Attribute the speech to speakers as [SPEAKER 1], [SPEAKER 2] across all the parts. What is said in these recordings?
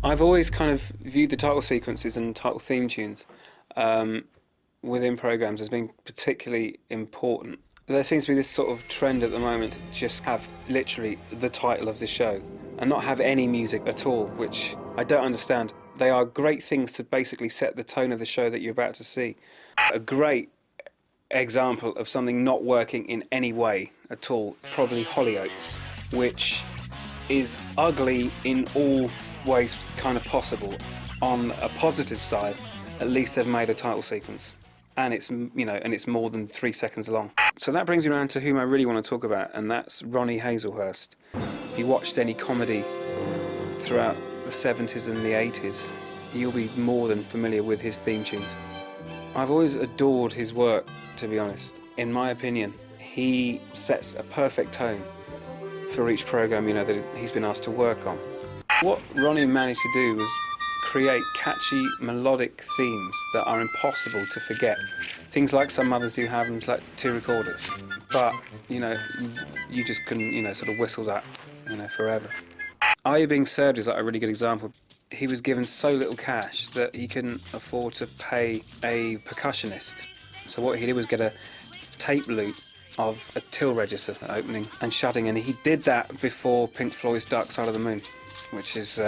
[SPEAKER 1] I've always kind of viewed the title sequences and title theme tunes within programmes as being particularly important. There seems to be this sort of trend at the moment to just have literally the title of the show and not have any music at all, which I don't understand. They are great things to basically set the tone of the show that you're about to see. A great example of something not working in any way at all, probably Hollyoaks, which is ugly in all ways kind of possible. On a positive side, at least they've made a title sequence, and it's, you know, and it's more than 3 seconds long. So that brings me around to whom I really want to talk about, and that's Ronnie Hazlehurst. If you watched any comedy throughout the 70s and the 80s, you'll be more than familiar with his theme tunes. I've always adored his work, to be honest. In my opinion, he sets a perfect tone for each programme, you know, that he's been asked to work on. What Ronnie managed to do was create catchy, melodic themes that are impossible to forget. Things like some others do have, like 2 recorders. But, you know, you just couldn't, you know, sort of whistle that, you know, forever. Are You Being Served is like a really good example. He was given so little cash that he couldn't afford to pay a percussionist. So what he did was get a tape loop of a till register opening and shutting, and he did that before Pink Floyd's Dark Side of the Moon, which is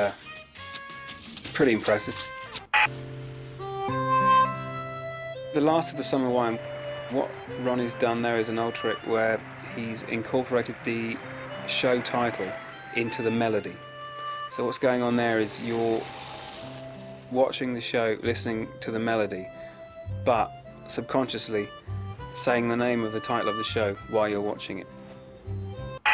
[SPEAKER 1] pretty impressive. The Last of the Summer Wine, what Ronnie's done there is an old trick where he's incorporated the show title into the melody. So what's going on there is you're watching the show, listening to the melody, but subconsciously saying the name of the title of the show while you're watching it.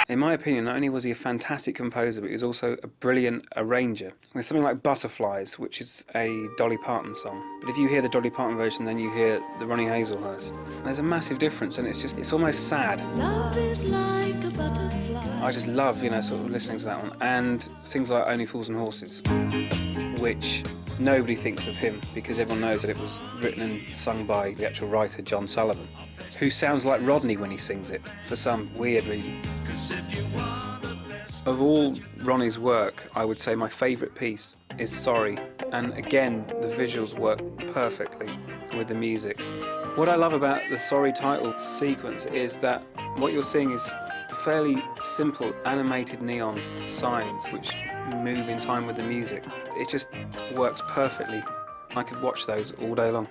[SPEAKER 1] In my opinion, not only was he a fantastic composer, but he was also a brilliant arranger. There's something like Butterflies, which is a Dolly Parton song. But if you hear the Dolly Parton version, then you hear the Ronnie Hazlehurst. There's a massive difference, and it's almost sad.
[SPEAKER 2] Love is like a butterfly.
[SPEAKER 1] I just love, you know, sort of listening to that one. And things like Only Fools and Horses, which nobody thinks of him because everyone knows that it was written and sung by the actual writer, John Sullivan, who sounds like Rodney when he sings it, for some weird reason. Of all Ronnie's work, I would say my favourite piece is Sorry, and again, the visuals work perfectly with the music. What I love about the Sorry title sequence is that what you're seeing is fairly simple animated neon signs which move in time with the music. It just works perfectly. I could watch those all day long.